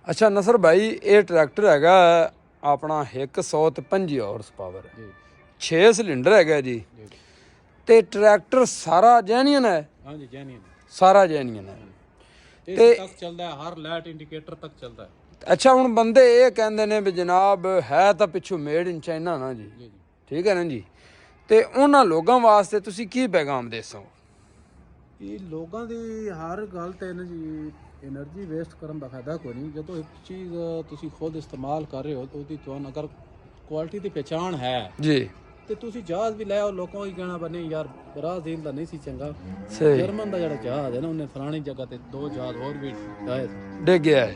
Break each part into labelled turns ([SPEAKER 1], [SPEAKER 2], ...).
[SPEAKER 1] ਅੱਛਾ ਨਸਰ ਭਾਈ, ਇਹ ਟਰੈਕਟਰ ਹੈਗਾ ਆਪਣਾ 125 ਹਾਰਸ ਪਾਵਰ, 6 ਸਿਲੰਡਰ ਹੈਗਾ ਜੀ। ਤੇ ਟਰੈਕਟਰ ਸਾਰਾ ਜੈਨੂਇਨ ਹੈ?
[SPEAKER 2] ਹਾਂਜੀ ਜੈਨੂਇਨ,
[SPEAKER 1] ਸਾਰਾ ਜੈਨੂਇਨ ਹੈ।
[SPEAKER 2] ਤੇ ਤੱਕ ਚੱਲਦਾ ਹੈ, ਹਰ ਲਾਈਟ ਇੰਡੀਕੇਟਰ ਤੱਕ ਚੱਲਦਾ ਹੈ।
[SPEAKER 1] ਅੱਛਾ ਹੁਣ ਬੰਦੇ ਇਹ ਕਹਿੰਦੇ ਨੇ ਵੀ ਜਨਾਬ ਹੈ ਤਾਂ ਪਿੱਛੋਂ ਮੇਡ ਇਨ ਚਾਈਨਾ ਨਾ ਜੀ, ਠੀਕ ਹੈ ਨਾ ਜੀ, ਤੇ ਉਹਨਾਂ ਲੋਕਾਂ ਵਾਸਤੇ ਤੁਸੀਂ ਕੀ ਪੈਗਾਮ ਦੇ ਸੋ?
[SPEAKER 2] ਇਹ ਲੋਕਾਂ ਦੀ ਹਰ ਗੱਲ ਤੇ ਨਾ ਜੀ એનર્ਜੀ ਵੇਸਟ ਕਰਨ ਦਾ ਫਾਇਦਾ ਕੋਈ ਨਹੀਂ। ਜਦੋਂ ਇੱਕ ਚੀਜ਼ ਤੁਸੀਂ ਖੁਦ ਇਸਤੇਮਾਲ ਕਰ ਰਹੇ ਹੋ ਤਾਂ ਉਹਦੀ ਤੁਹਾਨੂੰ ਅਗਰ ਕੁਆਲਿਟੀ ਦੀ ਪਛਾਣ ਹੈ
[SPEAKER 1] ਜੀ
[SPEAKER 2] ਤੇ ਤੁਸੀਂ ਜਹਾਜ਼ ਵੀ ਲੈ ਆਓ, ਲੋਕਾਂ ਨੂੰ ਕਹਿਣਾ ਬਣੇ ਯਾਰ ਬਰਾਜ਼ੀਲ ਦਾ ਨਹੀਂ ਸੀ ਚੰਗਾ,
[SPEAKER 1] ਸਹੀ
[SPEAKER 2] ਜਰਮਨ ਦਾ ਜਿਹੜਾ ਜਹਾਜ਼ ਹੈ ਨਾ ਉਹਨੇ ਫਲਾਣੀ ਜਗ੍ਹਾ ਤੇ 2 ਜਹਾਜ਼ ਹੋਰ ਵੀ ਡਾਏ
[SPEAKER 1] ਡਿੱਗ ਗਿਆ ਹੈ।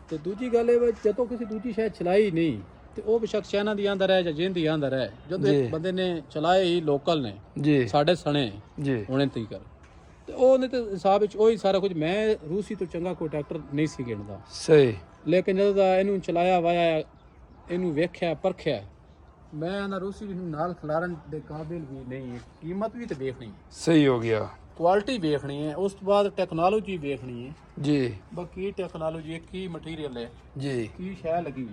[SPEAKER 2] ਤੇ ਦੂਜੀ ਗੱਲ ਇਹ ਜਦੋਂ ਕਿਸੇ ਦੂਜੀ ਸ਼ਾਇਦ ਚਲਾਈ ਨਹੀਂ ਤੇ ਉਹ ਬੇਸ਼ੱਕ ਚਾਈਨਾ ਦੀ ਆਂਦਾ ਰਹੇ ਜਾਂ ਜਿੰਦੀ ਆਂਦਾ ਰਹੇ, ਜਦੋਂ ਇੱਕ ਬੰਦੇ ਨੇ ਚਲਾਏ ਹੀ ਲੋਕਲ ਨੇ
[SPEAKER 1] ਜੀ
[SPEAKER 2] ਸਾਡੇ ਸਣੇ
[SPEAKER 1] ਜੀ
[SPEAKER 2] ਹੁਣੇ ਤੀਕ ਤੇ ਉਹਨੇ ਤੇ ਹਿਸਾਬ ਵਿੱਚ ਉਹੀ ਸਾਰਾ ਕੁਝ, ਮੈਂ ਰੂਸੀ ਤੋਂ ਚੰਗਾ ਕੋਈ ਟਰੈਕਟਰ ਨਹੀਂ ਸੀ ਗਿਣਦਾ,
[SPEAKER 1] ਸਹੀ।
[SPEAKER 2] ਲੇਕਿਨ ਜਦੋਂ ਦਾ ਇਹਨੂੰ ਚਲਾਇਆ ਵਾਇਆ, ਇਹਨੂੰ ਵੇਖਿਆ ਪਰਖਿਆ, ਮੈਂ ਨਾ ਰੂਸੀ ਨੂੰ ਨਾਲ ਖਿਲਾਰਨ ਦੇ ਕਾਬਿਲ ਵੀ ਨਹੀਂ ਹੈ। ਕੀਮਤ ਵੀ ਤੇ ਵੇਖਣੀ,
[SPEAKER 1] ਸਹੀ ਹੋ ਗਿਆ,
[SPEAKER 2] ਕੁਆਲਿਟੀ ਵੇਖਣੀ ਹੈ, ਉਸ ਤੋਂ ਬਾਅਦ ਟੈਕਨੋਲੋਜੀ ਵੇਖਣੀ ਹੈ
[SPEAKER 1] ਜੀ।
[SPEAKER 2] ਬਾਕੀ ਟੈਕਨੋਲੋਜੀ ਹੈ, ਕੀ ਮਟੀਰੀਅਲ ਹੈ,
[SPEAKER 1] ਜੀ
[SPEAKER 2] ਕੀ ਸ਼ੈ ਲੱਗੀ।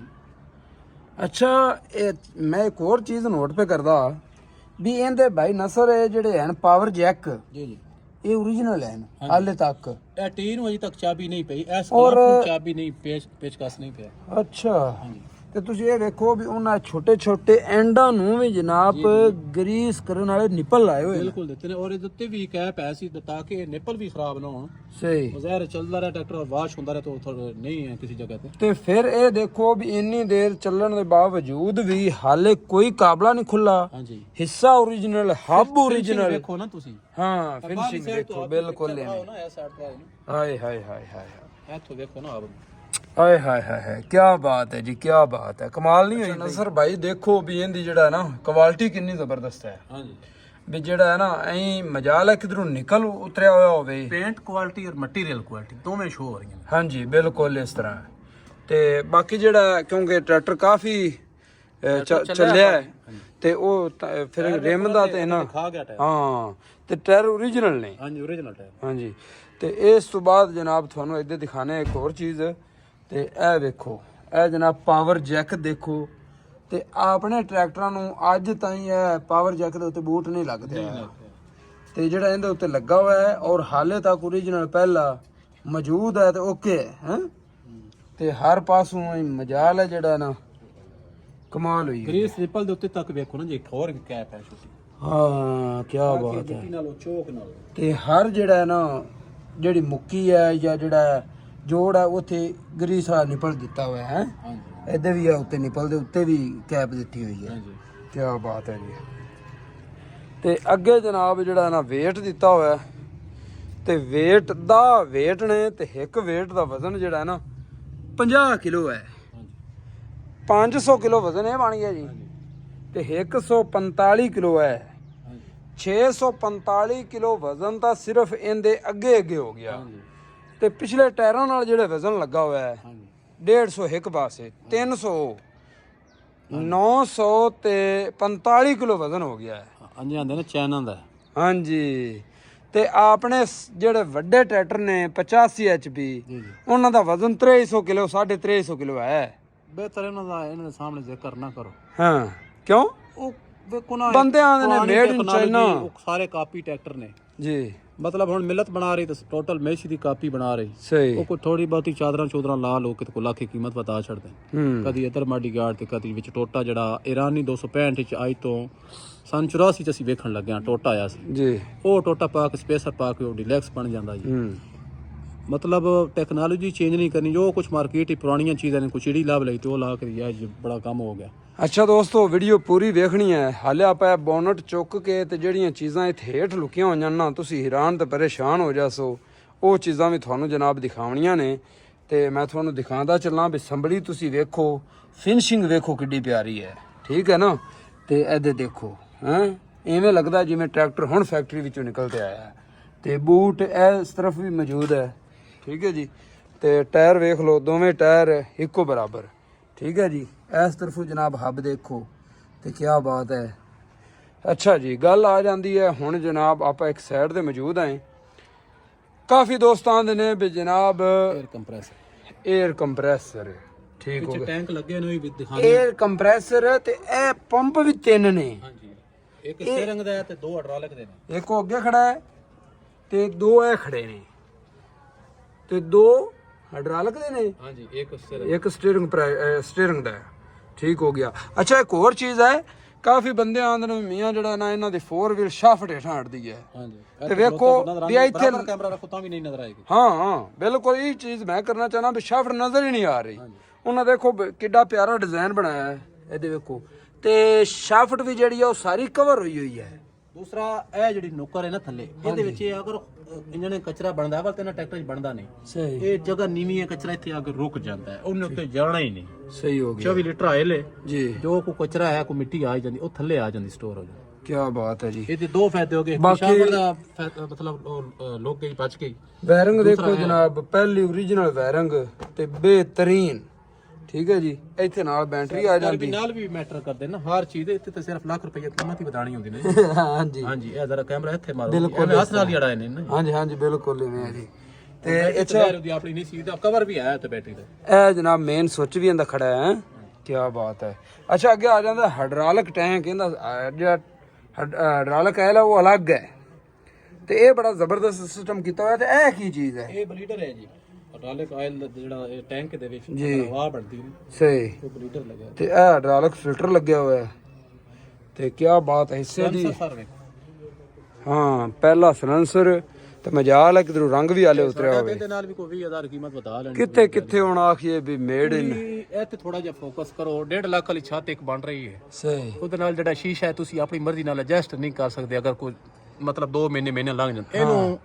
[SPEAKER 1] ਅੱਛਾ ਇਹ ਮੈਂ ਇੱਕ ਹੋਰ ਚੀਜ਼ ਨੋਟ ਪੇ ਕਰਦਾ ਵੀ ਇਹਦੇ ਭਾਈ ਨਸਰ ਇਹ ਜਿਹੜੇ ਹਨ ਪਾਵਰ ਜੈਕ,
[SPEAKER 2] ਜੀ ਜੀ
[SPEAKER 1] ਇਹ ਓਰੀਜਨਲ ਹਨ ਹਾਲੇ ਤੱਕ?
[SPEAKER 2] ਇਹ ਟੀ ਨੂੰ ਅਜੇ ਤੱਕ ਚਾਬੀ ਨਹੀਂ ਪਈ, ਇਸ ਕਲਪ ਨੂੰ ਚਾਬੀ ਨਹੀਂ, ਪੇਚਕਸ ਨਹੀਂ ਪਿਆ।
[SPEAKER 1] ਅੱਛਾ, ਤੇ ਤੁਸੀਂ ਇਹ ਵੇਖੋ ਵੀ ਉਹਨਾਂ ਛੋਟੇ ਛੋਟੇ ਐਂਡਾਂ ਨੂੰ ਵੀ ਜਨਾਬ ਗਰੀਸ ਕਰਨ ਵਾਲੇ ਨਿਪਲ ਲਾਏ ਹੋਏ ਨੇ।
[SPEAKER 2] ਬਿਲਕੁਲ ਦਿੱਤੇ ਨੇ, ਔਰ ਇਹਦੇ ਉੱਤੇ ਵੀ ਕੈਪ ਹੈ ਸੀ ਤਾਂ ਕਿ ਨਿਪਲ ਵੀ ਖਰਾਬ ਨਾ ਹੋਣ।
[SPEAKER 1] ਸਹੀ,
[SPEAKER 2] ਜ਼ਾਹਿਰ ਚੱਲਦਾ ਰਿਹਾ ਟਰੈਕਟਰ, ਵਾਸ਼ ਹੁੰਦਾ ਰਿਹਾ ਤਾਂ ਨਹੀਂ ਹੈ ਕਿਸੇ ਜਗ੍ਹਾ ਤੇ।
[SPEAKER 1] ਤੇ ਫਿਰ ਇਹ ਦੇਖੋ ਵੀ ਇੰਨੀ ਦੇਰ ਚੱਲਣ ਦੇ ਬਾਵਜੂਦ ਵੀ ਹਾਲੇ ਕੋਈ ਕਾਬਲਾ ਨਹੀਂ ਖੁੱਲਾ।
[SPEAKER 2] ਹਾਂਜੀ,
[SPEAKER 1] ਹਿੱਸਾ ਓਰੀਜਨਲ, ਹੱਬ ਓਰੀਜਨਲ।
[SPEAKER 2] ਦੇਖੋ ਨਾ ਤੁਸੀਂ,
[SPEAKER 1] ਹਾਂ ਫਿਨਿਸ਼ਿੰਗ ਦੇਖੋ ਬਿਲਕੁਲ
[SPEAKER 2] ਨਾ ਇਹ ਸਾਈਡ ਤੇ
[SPEAKER 1] ਹਾਏ ਹਾਏ ਹਾਏ ਹਾਏ
[SPEAKER 2] ਇੱਥੋਂ ਦੇਖੋ ਨਾ ਆਪ।
[SPEAKER 1] ਹਾਏ ਹਾਏ ਹਾਏ ਹਾਏ, ਕੀ ਬਾਤ ਹੈ ਜੀ, ਕੀ ਬਾਤ ਹੈ, ਕਮਾਲ ਨਹੀਂ ਹੋਈ ਨਸਰ ਭਾਈ? ਦੇਖੋ ਵੀ ਇਹਦੀ ਜਿਹੜਾ ਨਾ ਕੁਆਲਿਟੀ ਕਿੰਨੀ ਜ਼ਬਰਦਸਤ ਹੈ।
[SPEAKER 2] ਹਾਂਜੀ,
[SPEAKER 1] ਵੀ ਜਿਹੜਾ ਹੈ ਨਾ ਐਂ ਮਜਾਲ ਹੈ ਕਿਧਰੋਂ ਨਿਕਲ ਉਤਰਿਆ ਹੋਇਆ ਹੋਵੇ।
[SPEAKER 2] ਪੇਂਟ ਕੁਆਲਿਟੀ ਔਰ ਮਟੀਰੀਅਲ ਕੁਆਲਿਟੀ ਦੋਵੇਂ ਸ਼ੋ ਹੋ ਰਹੀਆਂ ਨੇ।
[SPEAKER 1] ਹਾਂਜੀ ਬਿਲਕੁਲ ਇਸ ਤਰ੍ਹਾਂ। ਤੇ ਬਾਕੀ ਜਿਹੜਾ ਕਿਉਂਕਿ ਟਰੈਕਟਰ ਕਾਫੀ ਚੱਲਿਆ ਹੈ ਤੇ ਉਹ ਫਿਰ ਰਿਮ ਦਾ ਤੇ ਨਾ
[SPEAKER 2] ਖਾ ਗਿਆ ਟਾਇਰ।
[SPEAKER 1] ਹਾਂ, ਤੇ ਟਾਇਰ ਓਰੀਜਨਲ ਨੇ।
[SPEAKER 2] ਹਾਂਜੀ ਓਰੀਜਨਲ ਟਾਇਰ।
[SPEAKER 1] ਹਾਂਜੀ, ਤੇ ਇਸ ਤੋਂ ਬਾਅਦ ਜਨਾਬ ਤੁਹਾਨੂੰ ਇੱਧਰ ਦਿਖਾਣੇ ਇੱਕ ਹੋਰ ਚੀਜ਼, ਤੇ ਇਹ ਵੇਖੋ, ਇਹ ਜਨਾਬ ਪਾਵਰ ਜੈਕ ਦੇਖੋ। ਤੇ ਆਪਣੇ ਟਰੈਕਟਰਾਂ ਨੂੰ ਅੱਜ ਤਾਈਂ ਇਹ ਪਾਵਰ ਜੈਕ ਦੇ ਉੱਤੇ ਬੂਟ ਨਹੀਂ ਲੱਗਦੇ, ਤੇ ਜਿਹੜਾ ਇਹਦੇ ਉੱਤੇ ਲੱਗਾ ਹੋਇਆ ਹੈ ਔਰ ਹਾਲੇ ਤੱਕ ਓਰੀਜਨਲ ਪਹਿਲਾ ਮੌਜੂਦ ਹੈ ਤੇ ਓਕੇ ਹੈ। ਤੇ ਹਰ ਪਾਸੋਂ ਮਜਾਲ ਹੈ ਜਿਹੜਾ ਨਾ, ਕਮਾਲ ਹੋਈ।
[SPEAKER 2] ਗ੍ਰੀਸ ਨਿਪਲ ਦੇ ਉੱਤੇ ਤੱਕ ਵੇਖੋ ਨਾ ਜੀ, ਇੱਕ ਹੋਰ ਕੈਪ ਹੈ ਛੋਟੀ।
[SPEAKER 1] ਹਾਂ ਕੀ ਬਾਤ ਹੈ।
[SPEAKER 2] ਨਾਲ ਚੋਕ ਨਾਲ
[SPEAKER 1] ਤੇ ਹਰ ਜਿਹੜਾ ਹੈ ਨਾ, ਜਿਹੜੀ ਮੁੱਕੀ ਹੈ ਜਾਂ ਜਿਹੜਾ ਜੋੜ ਹੈ ਉੱਥੇ ਗਰੀਸ ਆ ਨਿਪਲ ਦਿੱਤਾ ਹੋਇਆ ਹੈ।
[SPEAKER 2] ਹਾਂਜੀ,
[SPEAKER 1] ਇੱਧਰ ਵੀ ਆ ਉੱਤੇ ਨਿਪਲ ਦੇ ਉੱਤੇ ਵੀ ਕੈਪ ਦਿੱਤੀ ਹੋਈ ਹੈ।
[SPEAKER 2] ਹਾਂਜੀ,
[SPEAKER 1] ਕੀ ਬਾਤ ਹੈ ਜੀ। ਤੇ ਅੱਗੇ ਜਨਾਬ ਜਿਹੜਾ ਨਾ ਵੇਟ ਦਿੱਤਾ ਹੋਇਆ, ਤੇ ਵੇਟ ਦਾ ਵੇਟ ਨੇ, ਤੇ ਇੱਕ ਵੇਟ ਦਾ ਵਜ਼ਨ ਜਿਹੜਾ ਹੈ ਨਾ 50 ਕਿਲੋ ਹੈ। 500 ਕਿਲੋ ਵਜ਼ਨ ਇਹ ਬਣ ਗਿਆ ਜੀ, ਤੇ 145 ਕਿਲੋ ਹੈ। 645 ਕਿਲੋ ਵਜ਼ਨ ਤਾਂ ਸਿਰਫ ਇਹਦੇ ਅੱਗੇ ਅੱਗੇ ਹੋ ਗਿਆ। ਤੇ ਪਿਛਲੇ ਟਾਇਰਾਂ ਨਾਲ ਜਿਹੜੇ ਵਜ਼ਨ ਲੱਗਾ ਹੋਇਆ ਹੈ 150 ਇੱਕ ਪਾਸੇ, 300, 900 ਤੇ 45 ਕਿਲੋ ਵਜ਼ਨ ਹੋ ਗਿਆ ਹੈ।
[SPEAKER 2] ਹਾਂਜੀ ਆਂਦੇ ਨੇ ਚਾਈਨਾ ਦਾ।
[SPEAKER 1] ਹਾਂਜੀ, ਤੇ ਆਪਣੇ ਜਿਹੜੇ ਵੱਡੇ ਟਰੈਕਟਰ ਨੇ 85 HP, ਉਹਨਾਂ ਦਾ ਵਜ਼ਨ 350 ਕਿਲੋ, 350 ਕਿਲੋ ਹੈ।
[SPEAKER 2] ਬਿਹਤਰ ਇਹਨਾਂ ਦੇ ਸਾਹਮਣੇ ਜ਼ਿਕਰ ਨਾ ਕਰੋ।
[SPEAKER 1] ਹਾਂ ਕਿਉਂ?
[SPEAKER 2] ਉਹ ਵੇਖੋ ਨਾ,
[SPEAKER 1] ਬੰਦੇ ਆਂਦੇ ਨੇ ਮੇਡ ਇਨ ਚਾਈਨਾ,
[SPEAKER 2] ਉਹ ਸਾਰੇ ਕਾਪੀ ਟਰੈਕਟਰ ਨੇ
[SPEAKER 1] ਜੀ।
[SPEAKER 2] ਮਤਲਬ ਹੁਣ ਮਿਲਤ ਬਣਾ ਰਹੀ ਤੇ ਟੋਟਲ ਮੇਸ਼ੀ ਦੀ ਕਾਪੀ ਬਣਾ ਰਹੀ।
[SPEAKER 1] ਸਹੀ।
[SPEAKER 2] ਉਹ ਕੋਈ ਥੋੜੀ ਬਹੁਤੀ ਚਾਦਰਾਂ ਚੋਦਰਾਂ ਲਾ ਲੋ ਕਿਤੇ ਕੋ ਲੱਖ ਦੀ ਕੀਮਤ ਬਤਾ ਛੱਡਦੇ। ਕਦੀ ਇਧਰ ਮਾਡੀ ਗਾਰਡ ਤੇ ਕਦੀ ਵਿੱਚ ਟੋਟਾ ਜਿਹੜਾ ਇਰਾਨੀ 265 ਚ ਆਈ ਤੋਂ ਸਨ 84 ਚ ਅਸੀਂ ਵੇਖਣ ਲੱਗਿਆ ਟੋਟਾ ਆਇਆ ਸੀ
[SPEAKER 1] ਜੀ।
[SPEAKER 2] ਉਹ ਟੋਟਾ ਪਾ ਕੇ ਸਪੇਸਰ ਪਾ ਕੇ ਉਹ ਡਿਲੈਕਸ ਬਣ ਜਾਂਦਾ ਜੀ। ਮਤਲਬ ਟੈਕਨੋਲੋਜੀ ਚੇਂਜ ਨਹੀਂ ਕਰਨੀ, ਜੋ ਕੁਝ ਮਾਰਕੀਟ ਹੀ ਪੁਰਾਣੀਆਂ ਚੀਜ਼ਾਂ ਨੇ, ਕੁਛ ਜਿਹੜੀ ਲੱਭ ਲਈ ਤੇ ਉਹ ਲਾ ਕੇ ਯਾਰ ਬੜਾ ਕੰਮ ਹੋ ਗਿਆ।
[SPEAKER 1] ਅੱਛਾ ਦੋਸਤੋ, ਵੀਡੀਓ ਪੂਰੀ ਵੇਖਣੀ ਹੈ। ਹਾਲੇ ਆਪਾਂ ਇਹ ਬੋਨਟ ਚੁੱਕ ਕੇ ਤੇ ਜਿਹੜੀਆਂ ਚੀਜ਼ਾਂ ਇੱਥੇ ਹੇਠ ਲੁਕੀਆਂ ਹੋਈਆਂ ਨਾ, ਤੁਸੀਂ ਹੈਰਾਨ ਤੇ ਪਰੇਸ਼ਾਨ ਹੋ ਜਾਸੋ। ਉਹ ਚੀਜ਼ਾਂ ਵੀ ਤੁਹਾਨੂੰ ਜਨਾਬ ਦਿਖਾਉਣੀਆਂ ਨੇ, ਤੇ ਮੈਂ ਤੁਹਾਨੂੰ ਦਿਖਾਉਂਦਾ ਚੱਲਾਂ ਵੀ ਸੰਭਲੀ ਤੁਸੀਂ ਵੇਖੋ, ਫਿਨਿਸ਼ਿੰਗ ਵੇਖੋ ਕਿੱਡੀ ਪਿਆਰੀ ਹੈ, ਠੀਕ ਹੈ ਨਾ। ਤੇ ਇਹਦੇ ਦੇਖੋ ਇਵੇਂ ਲੱਗਦਾ ਜਿਵੇਂ ਟਰੈਕਟਰ ਹੁਣ ਫੈਕਟਰੀ ਵਿੱਚੋਂ ਨਿਕਲ ਕੇ ਆਇਆ ਹੈ। ਤੇ ਬੂਟ ਇਸ ਤਰਫ ਵੀ ਮੌਜੂਦ ਹੈ, ਠੀਕ ਹੈ ਜੀ। ਤੇ ਟਾਇਰ ਵੇਖ ਲਓ, ਦੋਵੇਂ ਟਾਇਰ ਇੱਕੋ ਬਰਾਬਰ, ਠੀਕ ਹੈ ਜੀ। ਇਸ ਤਰਫੋਂ ਜਨਾਬ ਹੱਬ ਦੇਖੋ, ਤੇ ਕੀ ਬਾਤ ਹੈ। ਅੱਛਾ ਜੀ, ਗੱਲ ਆ ਜਾਂਦੀ ਹੈ ਹੁਣ ਜਨਾਬ, ਆਪਾਂ ਇੱਕ ਸਾਈਡ ਤੇ ਮੌਜੂਦ ਹਾਂ। ਕਾਫੀ ਦੋਸਤਾਂ ਦੇ ਨੇ ਵੀ ਜਨਾਬ
[SPEAKER 2] 에ਅਰ ਕੰਪਰੈਸਰ,
[SPEAKER 1] 에ਅਰ ਕੰਪਰੈਸਰ ਠੀਕ ਹੋ
[SPEAKER 2] ਪਿੱਛੇ
[SPEAKER 1] ਗਿਆ।
[SPEAKER 2] ਟੈਂਕ ਲੱਗੇ ਨੇ ਵੀ ਦਿਖਾਣੇ।
[SPEAKER 1] 에ਅਰ ਕੰਪਰੈਸਰ ਤੇ ਇਹ ਪੰਪ ਵੀ 3 ਨੇ।
[SPEAKER 2] ਹਾਂਜੀ, ਇੱਕ ਸਟੀਅਰਿੰਗ ਦਾ ਹੈ ਤੇ 2 ਹਾਈਡ੍ਰੋਲਿਕ ਦੇ ਨੇ।
[SPEAKER 1] ਇੱਕ ਉਹ ਅੱਗੇ ਖੜਾ ਹੈ ਤੇ 2 ਇਹ ਖੜੇ ਨੇ ਤੇ 2 ਹਾਈਡ੍ਰੋਲਿਕ ਦੇ ਨੇ।
[SPEAKER 2] ਹਾਂਜੀ, ਇੱਕ ਸਟੀਅਰਿੰਗ,
[SPEAKER 1] ਇੱਕ ਸਟੀਅਰਿੰਗ ਦਾ ਹੈ। ਠੀਕ ਹੋ ਗਿਆ। ਅੱਛਾ ਇੱਕ ਹੋਰ ਚੀਜ਼ ਹੈ, ਕਾਫੀ ਬੰਦੇ ਆਂਦੇ ਨੇ ਮੀਆਂ ਜਿਹੜਾ ਨਾ ਇਹਨਾਂ ਦੀ 4 ਵੀਲ ਸ਼ਾਫਟ ਹੇਠਾਂ ਹਟਦੀ ਹੈ।
[SPEAKER 2] ਹਾਂਜੀ,
[SPEAKER 1] ਤੇ ਵੇਖੋ ਵੀ ਇੱਥੇ
[SPEAKER 2] ਕੈਮਰਾ ਰੱਖੋ ਤਾਂ ਵੀ ਨਹੀਂ ਨਜ਼ਰ ਆਏਗੀ।
[SPEAKER 1] ਹਾਂ ਬਿਲਕੁਲ ਇਹ ਚੀਜ਼ ਮੈਂ ਕਰਨਾ ਚਾਹਨਾ ਵੀ ਸ਼ਾਫਟ ਨਜ਼ਰ ਹੀ ਨਹੀਂ ਆ ਰਹੀ। ਉਹਨਾਂ ਦੇਖੋ ਕਿੱਡਾ ਪਿਆਰਾ ਡਿਜ਼ਾਈਨ ਬਣਾਇਆ ਹੈ ਇਹਦੇ ਵੇਖੋ, ਤੇ ਸ਼ਾਫਟ ਵੀ ਜਿਹੜੀ ਆ ਉਹ ਸਾਰੀ ਕਵਰ ਹੋਈ ਹੈ।
[SPEAKER 2] ਦੂਸਰਾ ਇਹ ਜਿਹੜੀ ਨੁੱਕਰ ਹੈ ਨਾ ਥੱਲੇ, ਇਹਦੇ ਵਿੱਚ ਇਹ ਅਗਰ ਇੰਜਣ ਨੇ ਕਚਰਾ ਬਣਦਾ ਵਾ ਤੇ ਨਾ ਟਰੈਕਟਰ 'ਚ ਬਣਦਾ ਨਹੀਂ।
[SPEAKER 1] ਸਹੀ
[SPEAKER 2] ਇਹ ਜਗ੍ਹਾ ਨੀਵੀਂ ਹੈ, ਕਚਰਾ ਇੱਥੇ ਆ ਕੇ ਰੁਕ ਜਾਂਦਾ ਹੈ, ਉਹਨੇ ਉੱਤੇ ਜਾਣਾ ਹੀ ਨਹੀਂ।
[SPEAKER 1] ਸਹੀ ਹੋ ਗਿਆ
[SPEAKER 2] 24 ਲੀਟਰ ਆਇਲ ਹੈ
[SPEAKER 1] ਜੀ।
[SPEAKER 2] ਜੋ ਕੋ ਕਚਰਾ ਹੈ, ਕੋ ਮਿੱਟੀ ਆ ਜਾਂਦੀ, ਉਹ ਥੱਲੇ ਆ ਜਾਂਦੀ, ਸਟੋਰ ਹੋ ਜਾਂਦੀ।
[SPEAKER 1] ਕੀ ਬਾਤ ਹੈ ਜੀ।
[SPEAKER 2] ਇਹਦੇ 2 ਫਾਇਦੇ ਹੋ ਗਏ। ਸ਼ਾਫਟ ਦਾ ਮਤਲਬ ਲੋਕ ਗਈ ਬਚ ਗਈ।
[SPEAKER 1] ਵਾਇਰਿੰਗ ਦੇਖੋ ਜਨਾਬ, ਪਹਿਲੀ ਓਰੀਜਨਲ ਵਾਇਰਿੰਗ ਤੇ ਬਿਹਤਰੀਨ। ਠੀਕ ਹੈ ਜੀ। ਇੱਥੇ ਨਾਲ ਬੈਟਰੀ ਆ ਜਾਂਦੀ
[SPEAKER 2] ਨਾਲ ਵੀ ਮੈਟਰ ਕਰਦੇ ਨਾ ਹਰ ਚੀਜ਼। ਇੱਥੇ ਤਾਂ ਸਿਰਫ ਲੱਖ ਰੁਪਏ ਕੀਮਤ ਹੀ ਵਧਾਣੀ ਹੁੰਦੀ ਨੇ।
[SPEAKER 1] ਹਾਂਜੀ
[SPEAKER 2] ਹਾਂਜੀ, ਇਹ ਜ਼ਰਾ ਕੈਮਰਾ ਇੱਥੇ ਮਾਰੋ,
[SPEAKER 1] ਬਿਲਕੁਲ
[SPEAKER 2] ਹੱਥ ਨਾਲ ਹੀ ਅੜਾਏ ਨੇ ਨਾ।
[SPEAKER 1] ਹਾਂਜੀ ਹਾਂਜੀ ਬਿਲਕੁਲ ਇਵੇਂ ਹੈ ਜੀ। ਤੇ
[SPEAKER 2] ਅੱਛਾ ਉਹਦੀ ਆਪਣੀ ਨਹੀਂ ਸੀ, ਦਾ ਕਵਰ ਵੀ ਆਇਆ ਤੇ ਬੈਟਰੀ ਦਾ।
[SPEAKER 1] ਇਹ ਜਨਾਬ ਮੇਨ ਸੁੱਚ ਵੀ ਇਹਦਾ ਖੜਾ ਹੈ। ਕੀ ਬਾਤ ਹੈ। ਅੱਛਾ ਅੱਗੇ ਆ ਜਾਂਦਾ ਹਾਈਡ੍ਰੋਲਿਕ ਟੈਂਕ। ਇਹਦਾ ਜਿਹੜਾ ਹਾਈਡ੍ਰੋਲਿਕ ਹੈ ਉਹ ਅਲੱਗ ਹੈ ਤੇ ਇਹ ਬੜਾ ਜ਼ਬਰਦਸਤ ਸਿਸਟਮ ਕੀਤਾ ਹੋਇਆ। ਤੇ ਇਹ ਕੀ ਚੀਜ਼ ਹੈ?
[SPEAKER 2] ਇਹ ਬਲੀਡਰ ਹੈ ਜੀ। ਹਾਈਡ੍ਰੋਲਿਕ ਆਇਲ ਦਾ ਜਿਹੜਾ ਇਹ ਟੈਂਕ ਦੇ ਵਿੱਚ ਹਵਾ ਬਣਦੀ ਹੈ,
[SPEAKER 1] ਸਹੀ।
[SPEAKER 2] ਉਹ ਬਲੀਡਰ ਲੱਗਿਆ
[SPEAKER 1] ਤੇ ਇਹ ਹਾਈਡ੍ਰੋਲਿਕ ਫਿਲਟਰ ਲੱਗਿਆ ਹੋਇਆ ਹੈ। ਤੇ ਕੀ ਬਾਤ ਹੈ ਹਿੱਸੇ ਦੀ। ਹਾਂ ਪਹਿਲਾ ਸਲੈਂਸਰ ਤੇ ਮਜਾਲ ਹੈ, ਕਿਧਰੋਂ ਰੰਗ ਵੀ ਆਲੇ ਉਤਰਿਆ ਹੋਵੇ।
[SPEAKER 2] ਇਹਦੇ ਨਾਲ ਵੀ ਕੋਈ 20,000 ਕੀਮਤ ਵਧਾ ਲੈਣੀ।
[SPEAKER 1] ਕਿੱਥੇ ਕਿੱਥੇ ਹੁਣ ਆਖੀਏ ਵੀ ਮੇਡ ਇਨ।
[SPEAKER 2] ਇਹ ਤੇ ਥੋੜਾ ਜਿਹਾ ਫੋਕਸ ਕਰੋ। 1.5 ਲੱਖ ਵਾਲੀ ਛੱਤ ਇੱਕ ਬਣ ਰਹੀ ਹੈ।
[SPEAKER 1] ਸਹੀ।
[SPEAKER 2] ਉਹਦੇ ਨਾਲ ਜਿਹੜਾ ਸ਼ੀਸ਼ਾ ਹੈ ਤੁਸੀਂ ਆਪਣੀ ਮਰਜ਼ੀ ਨਾਲ ਐਡਜਸਟ ਨਹੀਂ ਕਰ ਸਕਦੇ। ਅਗਰ ਕੋਈ ਮਤਲਬ 2 ਮਹੀਨੇ ਲੰਘ ਜਾਣ। ਇਹਨੂੰ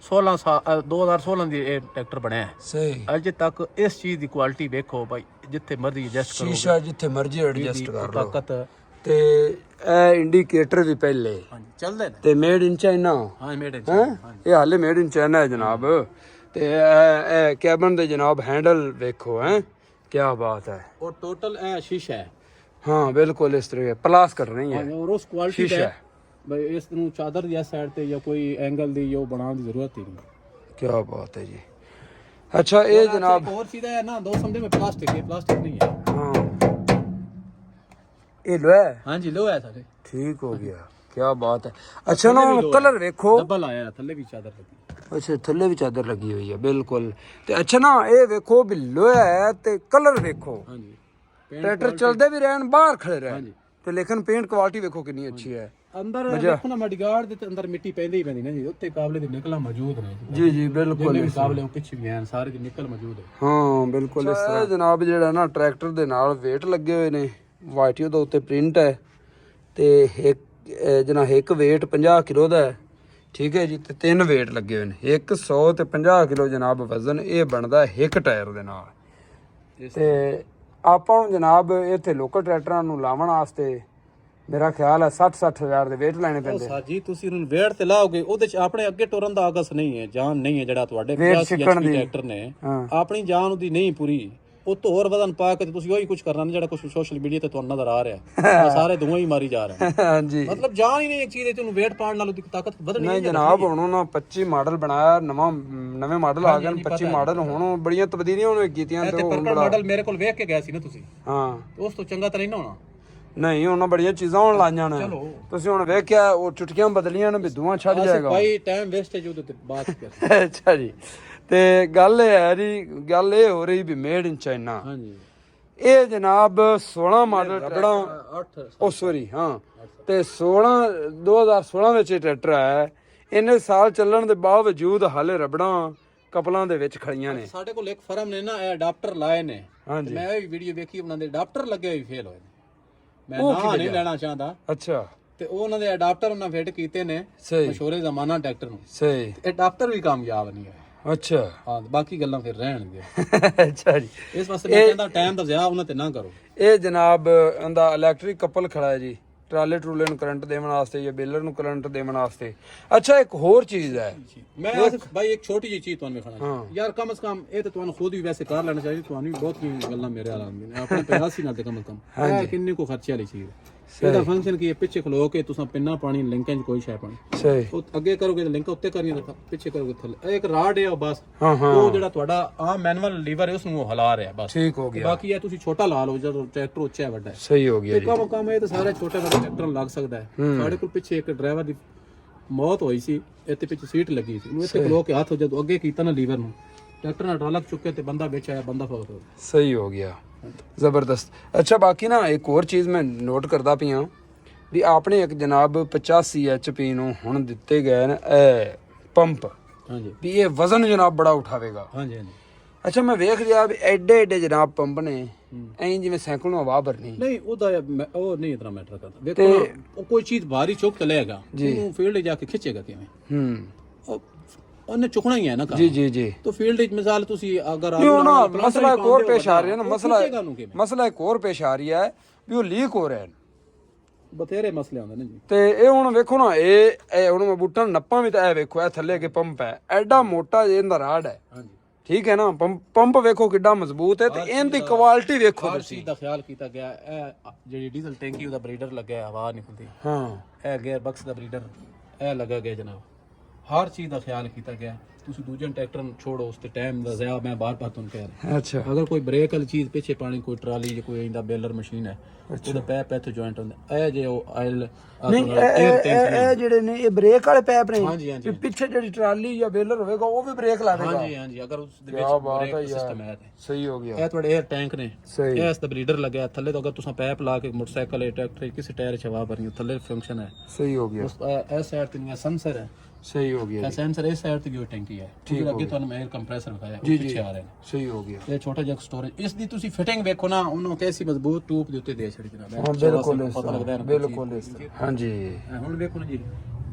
[SPEAKER 2] 16 ਸਾਲ 2016 ਦੀ ਇਹ ਟਰੈਕਟਰ ਬਣਿਆ ਹੈ।
[SPEAKER 1] ਸਹੀ।
[SPEAKER 2] ਅਜੇ ਤੱਕ ਇਸ ਚੀਜ਼ ਦੀ ਕੁਆਲਿਟੀ ਵੇਖੋ ਭਾਈ, ਜਿੱਥੇ ਮਰਜ਼ੀ ਐਡਜਸਟ ਕਰੋ,
[SPEAKER 1] ਸ਼ੀਸ਼ਾ ਜਿੱਥੇ ਮਰਜ਼ੀ ਐਡਜਸਟ ਕਰ ਲਓ।
[SPEAKER 2] ਤਾਕਤ
[SPEAKER 1] ਤੇ ਇਹ ਇੰਡੀਕੇਟਰ ਵੀ ਪਹਿਲੇ
[SPEAKER 2] ਹਾਂਜੀ ਚੱਲਦੇ ਨੇ।
[SPEAKER 1] ਤੇ ਮੇਡ ਇਨ ਚਾਈਨਾ।
[SPEAKER 2] ਹਾਂ ਮੇਡ ਇਨ
[SPEAKER 1] ਇਹ ਹਾਲੇ ਮੇਡ ਇਨ ਚਾਈਨਾ ਹੈ ਜਨਾਬ। ਤੇ ਇਹ ਕੈਬਨ ਦੇ ਜਨਾਬ ਹੈਂਡਲ ਵੇਖੋ ਹੈ। ਕੀ ਬਾਤ ਹੈ।
[SPEAKER 2] ਔਰ ਟੋਟਲ ਇਹ ਸ਼ੀਸ਼ਾ ਹੈ।
[SPEAKER 1] ਹਾਂ ਬਿਲਕੁਲ ਇਸ ਤਰ੍ਹਾਂ ਪਲਾਸ ਕਰ ਰਹੀ ਹੈ।
[SPEAKER 2] ਔਰ ਉਸ ਕੁਆਲਿਟੀ ਦਾ ਹੈ ਭਾਈ, ਇਸ ਨੂੰ ਚਾਦਰ ਦੀ ਸਾਈਡ ਤੇ ਜਾਂ ਕੋਈ ਐਂਗਲ ਦੀ ਜੋ ਬਣਾਉਣ ਦੀ ਜ਼ਰੂਰਤ ਹੀ ਨਹੀਂ।
[SPEAKER 1] ਕੀ ਬਾਤ ਹੈ ਜੀ। ਅੱਛਾ ਇਹ ਜਨਾਬ
[SPEAKER 2] और सीधा है ना, 2 समझे में प्लास्टिक है, प्लास्टिक नहीं है।
[SPEAKER 1] ਹਾਂ ਇਹ ਲੋਹਾ ਹੈ।
[SPEAKER 2] हाँ जी, लो है सारे।
[SPEAKER 1] ਠੀਕ ਹੋ ਗਿਆ। ਕੀ ਬਾਤ ਹੈ। ਅੱਛਾ ਨਾ ਕਲਰ ਵੇਖੋ।
[SPEAKER 2] डबल आया है, थल्ले भी चादर लगी।
[SPEAKER 1] ਅੱਛਾ ਥੱਲੇ ਵੀ ਚਾਦਰ ਲੱਗੀ ਹੋਈ ਹੈ ਬਿਲਕੁਲ। ਤੇ ਅੱਛਾ ਨਾ ਇਹ ਵੇਖੋ ਵੀ ਲੋਹਾ ਹੈ ਤੇ ਕਲਰ ਵੇਖੋ।
[SPEAKER 2] हाँ जी,
[SPEAKER 1] ਟਰੈਕਟਰ ਚੱਲਦੇ ਵੀ ਰਹਿਣ, ਬਾਹਰ ਖੜੇ ਰਹਿਣ, ਤੇ ਲੇਕਿਨ ਪੇਂਟ ਕੁਆਲਿਟੀ ਵੇਖੋ ਕਿੰਨੀ ਅੱਛੀ ਹੈ।
[SPEAKER 2] अंदर देखो ना मडगाड़ दे अंदर मिट्टी पैंदी ही पैंदी ना जी। उत्ते काबले दी निकला मौजूद ने
[SPEAKER 1] ਜੀ ਜੀ ਬਿਲकुल
[SPEAKER 2] जिन्ने भी काबले वो पिछ भी हैं, सारे दी निकल मौजूद है।
[SPEAKER 1] ਹਾਂ ਬਿਲਕੁਲ ਇਸ ਤਰ੍ਹਾਂ ਜਨਾਬ ਜਿਹੜਾ ਨਾ ਟਰੈਕਟਰ ਦੇ ਨਾਲ ਵੇਟ ਲੱਗੇ ਹੋਏ ਨੇ। ਵਾਈਟੀਓ ਦੇ ਉੱਤੇ ਪ੍ਰਿੰਟ ਹੈ ਤੇ ਇੱਕ ਜਨਾਬ ਇੱਕ ਵੇਟ 50 ਕਿਲੋ ਦਾ ਹੈ। ਠੀਕ ਹੈ ਜੀ। ਤੇ 3 ਵੇਟ ਲੱਗੇ ਹੋਏ ਨੇ, 100 ਤੇ 50 ਕਿਲੋ ਜਨਾਬ ਵਜ਼ਨ ਇਹ ਬਣਦਾ ਇੱਕ ਟਾਇਰ ਦੇ ਨਾਲ। ਤੇ ਆਪਾਂ ਨੂੰ ਜਨਾਬ ਇੱਥੇ ਲੋਕਲ ਟਰੈਕਟਰਾਂ ਨੂੰ ਲਾਵਣ ਵਾਸਤੇ ਮੇਰਾ ਖਿਆਲ ਹੈ 60 ਹਜ਼ਾਰ ਦੇ ਵੇਟ ਲੈਣੇ ਪੈਂਦੇ।
[SPEAKER 2] ਸਾਜੀ ਤੁਸੀਂ ਉਹਨੂੰ ਵੇੜ ਤੇ ਲਾਓਗੇ, ਉਹਦੇ ਚ ਆਪਣੇ ਅੱਗੇ ਟੁਰਨ ਦਾ ਆਗਸ ਨਹੀਂ ਹੈ, ਜਾਨ ਨਹੀਂ ਹੈ। ਜਿਹੜਾ ਤੁਹਾਡੇ
[SPEAKER 1] ਵੇਟ
[SPEAKER 2] 50
[SPEAKER 1] ਸਿੱਕਣ ਦੀ
[SPEAKER 2] ਟਰੈਕਟਰ ਨੇ
[SPEAKER 1] ਹਾਂ
[SPEAKER 2] ਆਪਣੀ ਜਾਨ ਉਹਦੀ ਨਹੀਂ ਪੂਰੀ। ਉਹ ਤੋਂ ਹੋਰ ਵਜ਼ਨ ਪਾ ਕੇ ਤੁਸੀਂ ਉਹੀ ਕੁਝ ਕਰਨਾ ਜਿਹੜਾ ਕੁਝ ਸੋਸ਼ਲ ਮੀਡੀਆ ਤੇ ਤੁਹਾਨੂੰ ਨਜ਼ਰ ਆ ਰਿਹਾ। ਇਹ ਸਾਰੇ ਦੋਵੇਂ ਹੀ ਮਾਰੀ ਜਾ ਰਹੇ ਨੇ।
[SPEAKER 1] ਹਾਂਜੀ
[SPEAKER 2] ਮਤਲਬ ਜਾਨ ਹੀ ਨਹੀਂ ਇੱਕ ਚੀਜ਼ ਤੇ ਉਹਨੂੰ ਵੇਟ ਪਾਉਣ ਨਾਲ ਉਹਦੀ ਤਾਕਤ ਵਧਣੀ
[SPEAKER 1] ਨਹੀਂ ਜਨਾਬ। ਹੁਣ ਉਹਨਾਂ 25 ਮਾਡਲ ਬਣਾਇਆ, ਨਵੇਂ ਮਾਡਲ ਆ ਗਏ ਨੇ 25 ਮਾਡਲ। ਹੁਣ ਬੜੀਆਂ ਤਬਦੀਲੀਆਂ ਉਹਨੇ ਕੀਤੀਆਂ ਤੇ ਹੁਣ
[SPEAKER 2] ਪਰਕੜ ਮਾਡਲ ਮੇਰੇ ਕੋਲ ਵੇਖ ਕੇ ਗਿਆ ਸੀ ਨਾ ਤੁਸੀਂ,
[SPEAKER 1] ਹਾਂ
[SPEAKER 2] ਉਸ ਤੋਂ ਚੰਗਾ ਤਾਂ ਨਹੀਂ ਨਾ ਹੋਣਾ।
[SPEAKER 1] ਨਹੀਂ ਉਹਨਾਂ ਬੜੀਆਂ ਚੀਜ਼ਾਂ ਹੋਣ ਲਾਈਆਂ ਨੇ। ਤੁਸੀਂ ਹੁਣ ਵੇਖਿਆ ਉਹ ਚੁਟਕੀਆਂ ਬਦਲੀਆਂ ਨੇ ਵੀ ਧੂਆਂ ਛੱਡ ਜਾਏਗਾ
[SPEAKER 2] ਭਾਈ। ਟਾਈਮ ਵੇਸਟੇਜ ਉਹਦੇ ਤੇ ਬਾਤ ਕਰ।
[SPEAKER 1] ਅੱਛਾ ਜੀ। ਤੇ ਗੱਲ ਇਹ ਹੈ ਜੀ, ਗੱਲ ਇਹ ਹੋ ਰਹੀ ਵੀ ਮੇਡ ਇਨ ਚਾਈਨਾ।
[SPEAKER 2] ਹਾਂਜੀ
[SPEAKER 1] ਇਹ ਜਨਾਬ 16 ਮਾਡਲ ਰਬੜਾ
[SPEAKER 2] 8
[SPEAKER 1] ਉਹ ਸੋਰੀ ਹਾਂ ਤੇ 2016 ਵਿੱਚ ਇਹ ਟਰੈਕਟਰ ਆਇਆ। ਇੰਨੇ ਸਾਲ ਚੱਲਣ ਦੇ ਬਾਵਜੂਦ ਹਾਲੇ ਰਬੜਾਂ ਕਪਲਾਂ ਦੇ ਵਿੱਚ ਖੜੀਆਂ ਨੇ।
[SPEAKER 2] ਸਾਡੇ ਕੋਲ ਇੱਕ ਫਰਮ ਨੇ ਨਾ ਇਹ ਅਡਾਪਟਰ ਲਾਏ ਨੇ।
[SPEAKER 1] ਹਾਂਜੀ
[SPEAKER 2] ਮੈਂ ਇਹ ਵੀਡੀਓ ਵੇਖੀ, ਉਹਨਾਂ ਦੇ ਅਡਾਪਟਰ ਲੱਗੇ ਹੋਏ ਫੇਲ ਹੋਏ ਨੇ। ਮੈਂ ਨਾ ਨਹੀਂ ਲੈਣਾ ਚਾਹੁੰਦਾ।
[SPEAKER 1] ਅੱਛਾ
[SPEAKER 2] ਤੇ ਉਹ ਉਹਨਾਂ ਦੇ ਅਡਾਪਟਰ ਉਹਨਾਂ ਫਿੱਟ ਕੀਤੇ ਨੇ
[SPEAKER 1] ਸਹੀ
[SPEAKER 2] ਮਸ਼ਹੂਰੇ ਜ਼ਮਾਨਾ ਟਰੈਕਟਰ ਨੂੰ।
[SPEAKER 1] ਸਹੀ
[SPEAKER 2] ਅਡਾਪਟਰ ਵੀ ਕਾਮਯਾਬ ਨਹੀਂ ਹੋਇਆ।
[SPEAKER 1] ਅੱਛਾ
[SPEAKER 2] ਹਾਂ ਬਾਕੀ ਗੱਲਾਂ ਫਿਰ ਰਹਿਣਗੇ।
[SPEAKER 1] ਅੱਛਾ ਜੀ।
[SPEAKER 2] ਇਸ ਵਾਸਤੇ ਮੈਂ ਕਹਿੰਦਾ ਟਾਈਮ ਦਾ ਜ਼ਿਆ ਉਹਨਾਂ ਤੇ ਨਾ ਕਰੋ।
[SPEAKER 1] ਇਹ ਜਨਾਬ ਇਹਦਾ ਇਲੈਕਟ੍ਰਿਕ ਕਪਲ ਖੜਾ ਹੈ ਜੀ, ਟਰਾਲੇ ਟਰੂਲੇ ਨੂੰ ਕਰੰਟ ਦੇਣ ਵਾਸਤੇ ਜਾਂ ਬੇਲਰ ਨੂੰ ਕਰੰਟ ਦੇਣ ਵਾਸਤੇ। ਅੱਛਾ ਇੱਕ ਹੋਰ ਚੀਜ਼ ਹੈ
[SPEAKER 2] ਮੈਂ ਭਾਈ ਇੱਕ ਛੋਟੀ ਜਿਹੀ ਚੀਜ਼ ਤੁਹਾਨੂੰ ਦਿਖਾਣਾ ਯਾਰ। ਕਮ ਸੇ ਕਮ ਇਹ ਤਾਂ ਤੁਹਾਨੂੰ ਖੁਦ ਵੀ ਵੈਸੇ ਕਰ ਲੈਣਾ ਚਾਹੀਦਾ। ਤੁਹਾਨੂੰ ਵੀ ਬਹੁਤ ਗੱਲਾਂ ਮੇਰੇ ਨਾਲ ਆਉਂਦੀਆਂ ਨੇ ਆਪਣੇ 85 ਨਾਲ ਤੇ ਕਮ ਸੇ ਕਮ। ਇਹ ਕਿੰਨੇ ਕੋ ਖਰਚੇ ਵਾਲੀ ਚੀਜ਼ ਇਹਦਾ ਫੰਕਸ਼ਨ ਕੀ ਹੈ, ਪਿੱਛੇ ਖਲੋ ਕੇ ਤੁਸੀਂ ਪਿੰਨਾ ਪਾਣੀ ਲਿੰਕਾਂ 'ਚ ਕੋਈ ਸ਼ੈ ਪਾਣੀ,
[SPEAKER 1] ਸਹੀ
[SPEAKER 2] ਉਹ ਅੱਗੇ ਕਰੋਗੇ ਤਾਂ ਲਿੰਕ ਉੱਤੇ ਕਰਨੀ, ਪਿੱਛੇ ਕਰੋਗੇ ਥੱਲੇ। ਇਹ ਇੱਕ ਰਾਡ ਹੈ ਬਸ,
[SPEAKER 1] ਹਾਂ ਹਾਂ
[SPEAKER 2] ਉਹ ਜਿਹੜਾ ਤੁਹਾਡਾ ਆਮ ਮੈਨੂਅਲ ਲੀਵਰ ਹੈ ਉਸ ਨੂੰ ਹਿਲਾ ਰਿਹਾ ਬਸ।
[SPEAKER 1] ਠੀਕ ਹੋ ਗਿਆ।
[SPEAKER 2] ਬਾਕੀ ਇਹ ਤੁਸੀਂ ਛੋਟਾ ਲਾ ਲਓ ਜਦੋਂ ਟਰੈਕਟਰ ਉੱਚਾ ਹੈ ਵੱਡਾ ਹੈ।
[SPEAKER 1] ਸਹੀ ਹੋ ਗਿਆ
[SPEAKER 2] ਤੇ
[SPEAKER 1] ਜੀ।
[SPEAKER 2] ਕੰਮ ਇਹ ਤਾਂ ਸਾਰੇ ਛੋਟੇ ਵੱਡੇ ਟਰੈਕਟਰ ਨੂੰ ਲੱਗ ਸਕਦਾ ਹੈ। ਸਾਡੇ ਕੋਲ ਪਿੱਛੇ ਇੱਕ ਡਰਾਈਵਰ ਦੀ ਮੌਤ ਹੋਈ ਸੀ, ਇੱਥੇ ਪਿੱਛੇ ਸੀਟ ਲੱਗੀ ਸੀ, ਉਹਨੂੰ ਇੱਥੇ ਖਲੋ ਕੇ ਹੱਥ ਜਦੋਂ ਅੱਗੇ ਕੀਤਾ ਨਾ ਲੀਵਰ ਨੂੰ, ਟਰੈਕਟਰ ਨਾਲ ਡਾਲਕ ਚੁੱਕੇ ਤੇ ਬੰਦਾ ਵਿੱਚ ਆਇਆ, ਬੰਦਾ ਫੌਤ ਹੋ ਗਿਆ।
[SPEAKER 1] ਸਹੀ ਹੋ ਗਿਆ, ਜ਼ਬਰਦਸਤ। ਅੱਛਾ ਬਾਕੀ ਨਾ ਇੱਕ ਹੋਰ ਚੀਜ਼ ਮੈਂ ਨੋਟ ਕਰਦਾ ਪਿਆ ਵੀ ਆਪਣੇ ਇੱਕ ਜਨਾਬ 85 HP ਨੂੰ ਹੁਣ ਦਿੱਤੇ ਗਏ ਨੇ ਇਹ ਪੰਪ,
[SPEAKER 2] ਹਾਂਜੀ
[SPEAKER 1] ਵੀ ਇਹ ਵਜ਼ਨ ਜਨਾਬ ਬੜਾ ਉਠਾਵੇਗਾ।
[SPEAKER 2] ਹਾਂਜੀ ਹਾਂਜੀ।
[SPEAKER 1] ਅੱਛਾ ਮੈਂ ਵੇਖ ਲਿਆ ਵੀ ਐਡੇ ਐਡੇ ਜਨਾਬ ਪੰਪ ਨੇ, ਐਂ ਜਿਵੇਂ ਸਾਈਕਲ ਨੂੰ ਹਵਾ ਭਰਨੀ।
[SPEAKER 2] ਨਹੀਂ ਉਹਦਾ ਉਹ ਨਹੀਂ ਇਤਨਾ ਮੈਟਰ ਕਰਦਾ। ਵੇਖੋ ਨਾ, ਉਹ ਕੋਈ ਚੀਜ਼ ਭਾਰੀ ਚੁੱਕ ਕੇ ਲਏਗਾ, ਉਹਨੂੰ ਫੀਲਡ ਜਾ ਕੇ ਖਿੱਚੇਗਾ ਕਿਵੇਂ? ਉਹਨੇ ਚੁੱਕਣਾ ਹੀ ਹੈ ਨਾ ਕੰਮ।
[SPEAKER 1] ਜੀ ਜੀ ਜੀ।
[SPEAKER 2] ਤਾਂ ਫੀਲਡ ਵਿੱਚ ਮਿਸਾਲ ਤੁਸੀਂ ਅਗਰ
[SPEAKER 1] ਮਸਲਾ ਇੱਕ ਹੋਰ ਪੇਸ਼ ਆ ਰਿਹਾ ਨਾ, ਮਸਲਾ ਇੱਕ ਹੋਰ ਪੇਸ਼ ਆ ਰਿਹਾ ਹੈ ਵੀ ਉਹ ਲੀਕ ਹੋ ਰਿਹਾ ਹੈ।
[SPEAKER 2] ਬਥੇਰੇ ਮਸਲੇ ਆਉਂਦੇ ਨੇ ਜੀ।
[SPEAKER 1] ਤੇ ਇਹ ਹੁਣ ਵੇਖੋ ਨਾ, ਇਹ ਹੁਣ ਮੈਂ ਬੂਟਾਂ ਨੂੰ ਨੱਪਾਂ ਵੀ ਤਾਂ ਇਹ ਵੇਖੋ, ਇਹ ਥੱਲੇ ਕੇ ਪੰਪ ਹੈ, ਐਡਾ ਮੋਟਾ ਜੇ ਇਹਦਾ ਰਾਡ ਹੈ।
[SPEAKER 2] ਹਾਂਜੀ
[SPEAKER 1] ਠੀਕ ਹੈ ਨਾ, ਪੰਪ ਵੇਖੋ ਕਿੱਡਾ ਮਜ਼ਬੂਤ ਹੈ, ਤੇ ਇਹਦੀ ਕੁਆਲਿਟੀ ਵੇਖੋ
[SPEAKER 2] ਹਰ
[SPEAKER 1] ਤੁਸੀਂ।
[SPEAKER 2] ਚੀਜ਼ ਦਾ ਖਿਆਲ ਕੀਤਾ ਗਿਆ। ਇਹ ਜਿਹੜੀ ਡੀਜ਼ਲ ਟੈਂਕੀ ਉਹਦਾ ਬਰੀਡਰ ਲੱਗਿਆ, ਹਵਾ ਨਿਕਲਦੀ।
[SPEAKER 1] ਹਾਂ
[SPEAKER 2] ਇਹ ਗੇਅਰ ਬਕਸ ਦਾ ਬਰੀਡਰ ਇਹ ਲੱਗਾ ਗਿਆ ਜਨਾਬ। ਹਰ ਚੀਜ਼ ਦਾ ਖਿਆਲ ਕੀਤਾ ਗਿਆ। ਤੁਸੀਂ ਦੂਜੇ ਟਰੈਕਟਰ ਨੂੰ ਛੋੜੋ, ਉਸ ਤੇ ਟਾਈਮ ਦਾ ਜ਼ਾਇਆ, ਮੈਂ ਬਾਰ-ਬਾਰ ਤੁਹਾਨੂੰ ਕਹਿ ਰਿਹਾ।
[SPEAKER 1] ਅੱਛਾ
[SPEAKER 2] ਅਗਰ ਕੋਈ ਬ੍ਰੇਕ ਵਾਲੀ ਚੀਜ਼ ਪਿੱਛੇ ਪਾਣੀ, ਕੋਈ ਟਰਾਲੀ ਜਾਂ ਕੋਈ ਇਹਦਾ ਬੇਲਰ ਮਸ਼ੀਨ ਹੈ, ਉਹਦਾ ਪੈਪ ਤੋਂ ਜੁਆਇੰਟ ਹੁੰਦਾ। ਇਹ ਜੇ ਉਹ ਆਇਲ
[SPEAKER 1] ਨਹੀਂ, ਇਹ ਜਿਹੜੇ ਨੇ ਇਹ ਬ੍ਰੇਕ ਵਾਲੇ ਪੈਪ ਨੇ।
[SPEAKER 2] ਹਾਂਜੀ ਹਾਂਜੀ।
[SPEAKER 1] ਪਿੱਛੇ ਜਿਹੜੀ ਟਰਾਲੀ ਜਾਂ ਬੇਲਰ ਹੋਵੇਗਾ ਉਹ ਵੀ ਬ੍ਰੇਕ ਲਾਵੇਗਾ।
[SPEAKER 2] ਹਾਂਜੀ ਹਾਂਜੀ। ਅਗਰ ਉਸ ਦੇ ਵਿੱਚ ਬ੍ਰੇਕ ਸਿਸਟਮ ਹੈ ਤੇ
[SPEAKER 1] ਸਹੀ ਹੋ ਗਿਆ।
[SPEAKER 2] ਇਹ ਤੁਹਾਡੇ 에ਅਰ ਟੈਂਕ ਨੇ,
[SPEAKER 1] ਸਹੀ।
[SPEAKER 2] ਇਹ ਇਸ ਦਾ ਬਰੀਡਰ ਲੱਗਿਆ ਥੱਲੇ ਤੋਂ। ਅਗਰ ਤੁਸੀਂ ਪੈਪ ਲਾ ਕੇ ਮੋਟਰਸਾਈਕਲ ਜਾਂ ਟਰੈਕਟਰ ਕਿਸੇ ਟਾਇਰ 'ਚ ਹਵਾ ਭਰਨੀ, ਥੱਲੇ ਫੰਕਸ਼ਨ ਹੈ।
[SPEAKER 1] ਸਹੀ ਹੋ ਗਿਆ।
[SPEAKER 2] ਉਸ ਇਹ ਸਾਈਡ ਤੇ ਨਹੀਂ ਸੈਂਸਰ ਹੈ।
[SPEAKER 1] ਸਹੀ ਹੋ ਗਿਆ।
[SPEAKER 2] ਇਹ ਸੈਂਸਰ ਇਸ ਸਾਈਡ ਤੇ ਜੋ ਟੈਂਕੀ ਹੈ, ਠੀਕ ਅੱਗੇ ਤੁਹਾਨੂੰ ਮੈਂ 에ਅਰ ਕੰਪਰੈਸਰ ਦਿਖਾਇਆ, ਪਿੱਛੇ ਆ ਰਹੇ ਨੇ।
[SPEAKER 1] ਸਹੀ ਹੋ ਗਿਆ।
[SPEAKER 2] ਇਹ ਛੋਟਾ ਜਿਹਾ ਸਟੋਰੇਜ। ਇਸ ਦੀ ਤੁਸੀਂ ਫਿਟਿੰਗ ਵੇਖੋ ਨਾ, ਉਹਨੂੰ ਕੈਸੀ ਮਜ਼ਬੂਤ ਟੂਬ ਦੇ ਉੱਤੇ ਦੇ ਛੜੀ ਜਨਾਬ।
[SPEAKER 1] ਹਾਂ ਬਿਲਕੁਲ
[SPEAKER 2] ਪਤਾ ਲੱਗਦਾ ਹੈ ਨਾ,
[SPEAKER 1] ਬਿਲਕੁਲ ਹਾਂਜੀ।
[SPEAKER 2] ਹੁਣ ਵੇਖੋ ਨਾ ਜੀ,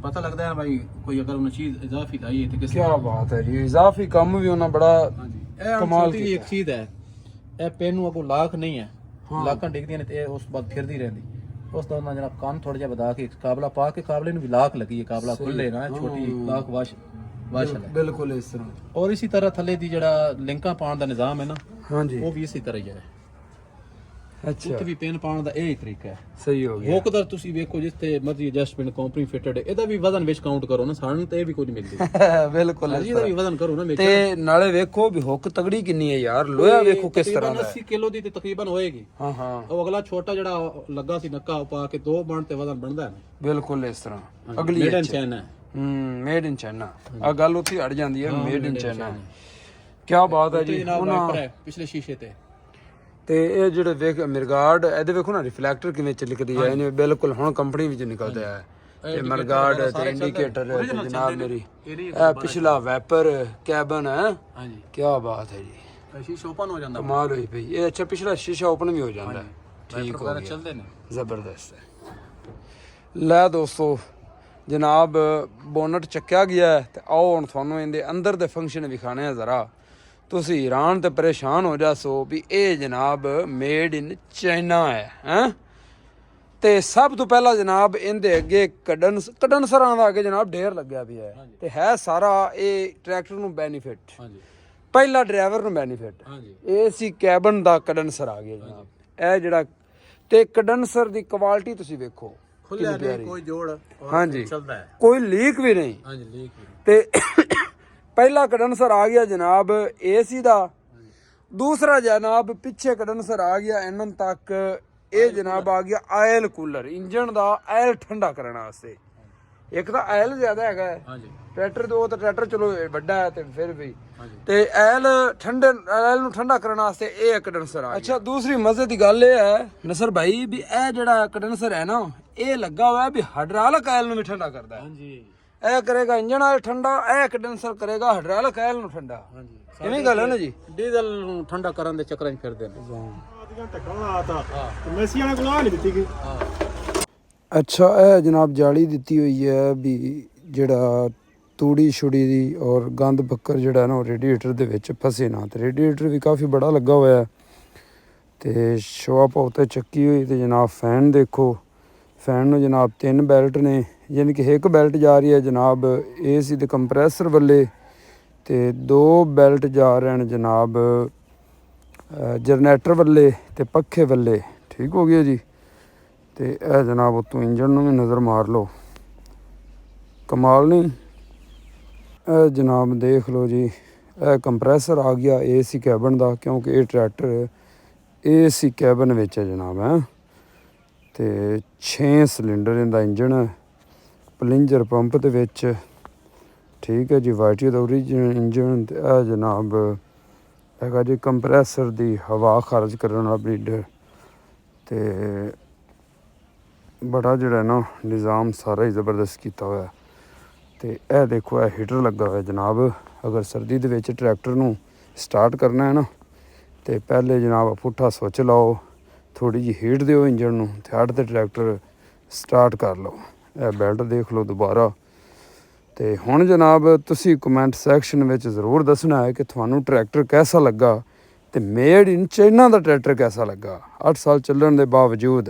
[SPEAKER 2] ਪਤਾ ਲੱਗਦਾ ਹੈ ਭਾਈ ਕੋਈ ਅਗਰ ਉਹਨਾਂ ਚੀਜ਼ ਇਜ਼ਾਫੀ ਲਾਈ ਹੈ ਤੇ ਕਿਸ।
[SPEAKER 1] ਕੀ ਬਾਤ ਹੈ ਜੀ, ਇਜ਼ਾਫੀ ਕੰਮ ਵੀ ਉਹਨਾਂ ਬੜਾ
[SPEAKER 2] ਇਹ ਕਮਾਲ ਦੀ ਇੱਕ ਚੀਜ਼ ਹੈ। ਇਹ ਪੈਨ ਨੂੰ ਅਗੋ ਲਾਖ ਨਹੀਂ ਹੈ, ਲਾਕਾਂ ਡਿੱਗਦੀਆਂ ਨੇ ਤੇ ਇਹ ਉਸ ਤੋਂ ਬਾਅਦ ਫਿਰਦੀ ਰਹਿੰਦੀ। ਉਸ ਦਾ ਉਹਨਾਂ ਜਨਾਬ ਕੰਨ ਥੋੜਾ ਜਿਹਾ ਵਧਾ ਕੇ ਕਾਬਲਾ ਪਾ ਕੇ, ਕਾਬਲੇ ਨੂੰ ਵੀ ਲਾਕ ਲੱਗੀ ਹੈ, ਕਾਬਲਾ ਖੁੱਲੇ ਨਾ, ਛੋਟੀ ਲਾਕ ਵਾਸ਼ ਹੈ
[SPEAKER 1] ਬਿਲਕੁਲ ਇਸ ਤਰ੍ਹਾਂ।
[SPEAKER 2] ਔਰ ਇਸੇ ਤਰ੍ਹਾਂ ਥੱਲੇ ਦੀ ਜਿਹੜਾ ਲਿੰਕਾਂ ਪਾਉਣ ਦਾ ਨਿਜ਼ਾਮ ਹੈ ਨਾ,
[SPEAKER 1] ਹਾਂਜੀ
[SPEAKER 2] ਉਹ ਵੀ ਇਸੇ ਤਰ੍ਹਾਂ ਹੀ ਹੈ।
[SPEAKER 1] ਅੱਛਾ
[SPEAKER 2] ਉੱਥੇ ਵੀ ਪੈਨ ਪਾਉਣ ਦਾ ਇਹ ਹੀ ਤਰੀਕਾ ਹੈ।
[SPEAKER 1] ਸਹੀ ਹੋ ਗਿਆ।
[SPEAKER 2] ਹੁੱਕ ਤੁਸੀਂ ਵੇਖੋ ਜਿੱਥੇ ਮਰਜ਼ੀ ਐਡਜਸਟਮੈਂਟ ਕੰਪਨੀ ਫਿਟਡ ਹੈ, ਇਹਦਾ ਵੀ ਵਜ਼ਨ ਵਿੱਚ ਕਾਊਂਟ ਕਰੋ ਨਾ, ਸਾਨੂੰ ਤੇ ਇਹ ਵੀ ਕੁਝ ਮਿਲਦੀ।
[SPEAKER 1] ਬਿਲਕੁਲ
[SPEAKER 2] ਇਹਦਾ ਵੀ ਵਜ਼ਨ ਕਰੋ ਨਾ।
[SPEAKER 1] ਤੇ ਨਾਲੇ ਵੇਖੋ ਵੀ ਹੁੱਕ ਤਗੜੀ ਕਿੰਨੀ ਹੈ ਯਾਰ, ਲੋਹਾ ਵੇਖੋ ਕਿਸ ਤਰ੍ਹਾਂ ਦਾ
[SPEAKER 2] 80 ਕਿਲੋ ਦੀ ਤੇ ਤਕਰੀਬਨ ਹੋਏਗੀ।
[SPEAKER 1] ਹਾਂ ਹਾਂ।
[SPEAKER 2] ਉਹ ਅਗਲਾ ਛੋਟਾ ਜਿਹੜਾ ਲੱਗਾ ਸੀ ਨੱਕਾ ਪਾ ਕੇ 2 ਬਣ ਤੇ ਵਜ਼ਨ ਬਣਦਾ ਹੈ।
[SPEAKER 1] ਬਿਲਕੁਲ ਇਸ ਤਰ੍ਹਾਂ। ਅਗਲੀ
[SPEAKER 2] made in China.
[SPEAKER 1] Made in China. ਆ ਗੱਲ ਉੱਥੇ ਅੜ ਜਾਂਦੀ ਹੈ, ਮੇਡ ਇਨ ਚਾਈਨਾ। ਕੀ ਬਾਤ ਹੈ ਜੀ।
[SPEAKER 2] ਪਿਛਲੇ ਸ਼ੀਸ਼ੇ
[SPEAKER 1] ਤੇ ਇਹ ਜਿਹੜੇ ਵੇਖ ਮਿਰਗਾਰਡ, ਇਹਦੇ ਵੇਖੋ ਨਾ ਰਿਫਲੈਕਟਰ ਕਿਵੇਂ ਚਿਲਕਦੀ ਹੈ, ਇਹਨੇ ਬਿਲਕੁਲ ਹੁਣ ਕੰਪਨੀ ਵਿੱਚ ਨਿਕਲਦਾ ਹੈ। ਤੇ ਮਿਰਗਾਰਡ ਤੇ ਇੰਡੀਕੇਟਰ ਜਨਾਬ ਮੇਰੀ, ਇਹ ਪਿਛਲਾ ਵੈਪਰ ਕੈਬਨ ਹੈ।
[SPEAKER 2] ਹਾਂਜੀ
[SPEAKER 1] ਕੀ ਬਾਤ ਹੈ ਜੀ।
[SPEAKER 2] ਸ਼ੀਸ਼ਾ ਓਪਨ ਹੋ ਜਾਂਦਾ,
[SPEAKER 1] ਕਮਾਲ ਹੋਈ ਪਈ। ਇਹ ਅੱਛਾ ਪਿਛਲਾ ਸ਼ੀਸ਼ਾ ਓਪਨ ਵੀ ਹੋ ਜਾਂਦਾ ਹੈ। ਠੀਕ ਹੋ ਗਿਆ,
[SPEAKER 2] ਚੱਲਦੇ ਨੇ,
[SPEAKER 1] ਜ਼ਬਰਦਸਤ ਹੈ। ਲੈ ਦੋਸਤੋ ਜਨਾਬ ਬੋਨਟ ਚੱਕਿਆ ਗਿਆ ਤੇ ਆਓ ਹੁਣ ਤੁਹਾਨੂੰ ਇਹਦੇ ਅੰਦਰ ਦੇ ਫੰਕਸ਼ਨ ਵਿਖਾਣੇ ਆ ਜ਼ਰਾ। ਤੁਸੀਂ ਹੈਰਾਨ ਤੇ ਪਰੇਸ਼ਾਨ ਹੋ ਜਾਸੋ ਵੀ ਇਹ ਜਨਾਬ ਮੇਡ ਇਨ ਚਾਈਨਾ ਹੈ। ਤੇ ਸਭ ਤੋਂ ਪਹਿਲਾਂ ਜਨਾਬ ਇਹਦੇ ਅੱਗੇ ਕਡਨਸਰਾਂ ਦਾ ਅੱਗੇ ਜਨਾਬ ਢੇਰ ਲੱਗਿਆ ਵੀ ਹੈ, ਤੇ ਹੈ ਸਾਰਾ ਇਹ ਟਰੈਕਟਰ ਨੂੰ ਬੈਨੀਫਿਟ। ਪਹਿਲਾ ਡਰਾਈਵਰ ਨੂੰ ਬੈਨੀਫਿਟ। ਇਹ ਸੀ ਕੈਬਨ ਦਾ ਕਡਨਸਰ ਆ ਗਿਆ ਜਨਾਬ, ਇਹ ਜਿਹੜਾ। ਤੇ ਕਡਨਸਰ ਦੀ ਕੁਆਲਿਟੀ ਤੁਸੀਂ ਵੇਖੋ,
[SPEAKER 2] ਖੁੱਲਿਆ ਨਹੀਂ ਕੋਈ ਜੋੜ,
[SPEAKER 1] ਹਾਂਜੀ
[SPEAKER 2] ਚੱਲਦਾ ਹੈ,
[SPEAKER 1] ਕੋਈ ਲੀਕ ਵੀ ਨਹੀਂ।
[SPEAKER 2] ਹਾਂਜੀ ਲੀਕ ਵੀ।
[SPEAKER 1] ਤੇ ਪਹਿਲਾ ਕਡਨਸਰ ਆ ਗਿਆ ਜਨਾਬ ਏਸੀ ਦਾ। ਦੂਸਰਾ ਜਨਾਬ ਪਿੱਛੇ ਕਡਨਸਰ ਆ ਗਿਆ ਇੰਜਨ ਤੱਕ। ਇਹ ਜਨਾਬ ਆ ਗਿਆ ਆਇਲ ਕੂਲਰ, ਇੰਜਨ ਦਾ ਆਇਲ ਠੰਡਾ ਕਰਨ ਵਾਸਤੇ। ਇੱਕ ਤਾਂ ਆਇਲ ਜ਼ਿਆਦਾ ਹੈਗਾ ਟਰੈਕਟਰ ਤੋਂ, ਉਹ ਤਾਂ ਟਰੈਕਟਰ ਚਲੋ ਵੱਡਾ ਹੈ ਤੇ ਫਿਰ ਵੀ, ਤੇ ਆਇਲ ਨੂੰ ਠੰਡਾ ਕਰਨ ਵਾਸਤੇ ਇਹ ਕਡਨਸਰ ਆ ਗਿਆ। ਅੱਛਾ ਦੂਸਰੀ ਮਜ਼ੇ ਦੀ ਗੱਲ ਇਹ ਹੈ ਨਸਰ ਭਾਈ ਵੀ ਇਹ ਜਿਹੜਾ ਕਡਨਸਰ ਹੈ ਨਾ, ਇਹ ਲੱਗਾ ਹੋਇਆ ਵੀ ਹਾਈਡ੍ਰੋਲਿਕ ਆਇਲ ਨੂੰ ਵੀ ਠੰਡਾ ਕਰਦਾ ਹੈ।
[SPEAKER 2] ਹਾਂਜੀ
[SPEAKER 1] ਇਹ ਕਰੇਗਾ ਇੰਜਨ ਆਇਲ ਠੰਡਾ, ਇਹ ਕੰਡੈਂਸਰ ਕਰੇਗਾ ਹਾਈਡ੍ਰੋਲਿਕ ਆਇਲ ਨੂੰ ਠੰਡਾ। ਹਾਂਜੀ ਇਵੇਂ ਗੱਲ ਹੈ ਨਾ ਜੀ।
[SPEAKER 2] ਡੀਜ਼ਲ ਨੂੰ ਠੰਡਾ ਕਰਨ ਦੇ ਚੱਕਰਾਂ 'ਚ ਫਿਰਦੇ ਨੇ।
[SPEAKER 1] ਅੱਛਾ ਇਹ ਜਨਾਬ ਜਾਲੀ ਦਿੱਤੀ ਹੋਈ ਹੈ ਵੀ ਜਿਹੜਾ ਤੂੜੀ ਛੁੜੀ ਦੀ ਔਰ ਗੰਦ ਬੱਕਰ ਜਿਹੜਾ ਨਾ ਉਹ ਰੇਡੀਏਟਰ ਦੇ ਵਿੱਚ ਫਸੇ ਨਾ। ਤੇ ਰੇਡੀਏਟਰ ਵੀ ਕਾਫੀ ਬੜਾ ਲੱਗਾ ਹੋਇਆ ਤੇ ਸ਼ੋਅਪ ਉੱਤੇ ਚੱਕੀ ਹੋਈ। ਤੇ ਜਨਾਬ ਫੈਨ ਦੇਖੋ, ਫੈਨ ਨੂੰ ਜਨਾਬ 3 ਬੈਲਟ ਨੇ, ਯਾਨੀ ਕਿ ਇੱਕ ਬੈਲਟ ਜਾ ਰਹੀ ਹੈ ਜਨਾਬ ਏਸੀ ਦੇ ਕੰਪਰੈਸਰ ਵੱਲੇ, ਤੇ 2 ਬੈਲਟ ਜਾ ਰਹੇ ਨੇ ਜਨਾਬ ਜਨਰੇਟਰ ਵੱਲੇ ਤੇ ਪੱਖੇ ਵੱਲੇ। ਠੀਕ ਹੋ ਗਿਆ ਜੀ। ਤੇ ਇਹ ਜਨਾਬ ਉਤੋਂ ਇੰਜਣ ਨੂੰ ਵੀ ਨਜ਼ਰ ਮਾਰ ਲਓ, ਕਮਾਲ ਨਹੀਂ। ਇਹ ਜਨਾਬ ਦੇਖ ਲਓ ਜੀ, ਇਹ ਕੰਪਰੈਸਰ ਆ ਗਿਆ ਏਸੀ ਕੈਬਨ ਦਾ, ਕਿਉਂਕਿ ਇਹ ਟਰੈਕਟਰ ਏਸੀ ਕੈਬਨ ਵਿੱਚ ਹੈ ਜਨਾਬ ਹੈ। ਤੇ 6 ਸਿਲੰਡਰ ਇਹਦਾ ਇੰਜਣ ਹੈ, ਪਲਿੰਜਰ ਪੰਪ ਦੇ ਵਿੱਚ, ਠੀਕ ਹੈ ਜੀ। ਵਾਈਟੀ ਦਾ ਓਰੀਜਨਲ ਇੰਜਣ। ਤੇ ਇਹ ਜਨਾਬ ਹੈਗਾ ਜੀ ਕੰਪਰੈਸਰ ਦੀ ਹਵਾ ਖਾਰਜ ਕਰਨ ਵਾਲਾ ਬਰੀਡਰ। ਤੇ ਬੜਾ ਜਿਹੜਾ ਨਾ ਨਿਜ਼ਾਮ ਸਾਰਾ ਹੀ ਜ਼ਬਰਦਸਤ ਕੀਤਾ ਹੋਇਆ। ਤੇ ਇਹ ਦੇਖੋ ਇਹ ਹੀਟਰ ਲੱਗਾ ਹੋਇਆ ਜਨਾਬ। ਅਗਰ ਸਰਦੀ ਦੇ ਵਿੱਚ ਟਰੈਕਟਰ ਨੂੰ ਸਟਾਰਟ ਕਰਨਾ ਹੈ ਨਾ, ਤੇ ਪਹਿਲੇ ਜਨਾਬ ਪੁੱਠਾ ਸੁੱਚ ਲਾਓ, ਥੋੜ੍ਹੀ ਜਿਹੀ ਹੀਟ ਦਿਓ ਇੰਜਣ ਨੂੰ, ਤੇ ਹੱਟ 'ਤੇ ਟਰੈਕਟਰ ਸਟਾਰਟ ਕਰ ਲਓ। ਇਹ ਬੈਲਟ ਦੇਖ ਲਓ ਦੁਬਾਰਾ। ਤੇ ਹੁਣ ਜਨਾਬ ਤੁਸੀਂ ਕਮੈਂਟ ਸੈਕਸ਼ਨ ਵਿੱਚ ਜ਼ਰੂਰ ਦੱਸਣਾ ਹੈ ਕਿ ਤੁਹਾਨੂੰ ਟਰੈਕਟਰ ਕੈਸਾ ਲੱਗਾ, ਤੇ ਮੇਡ ਇਨ ਚਾਈਨਾ ਦਾ ਟਰੈਕਟਰ ਕੈਸਾ ਲੱਗਾ 8 ਸਾਲ ਚੱਲਣ ਦੇ ਬਾਵਜੂਦ।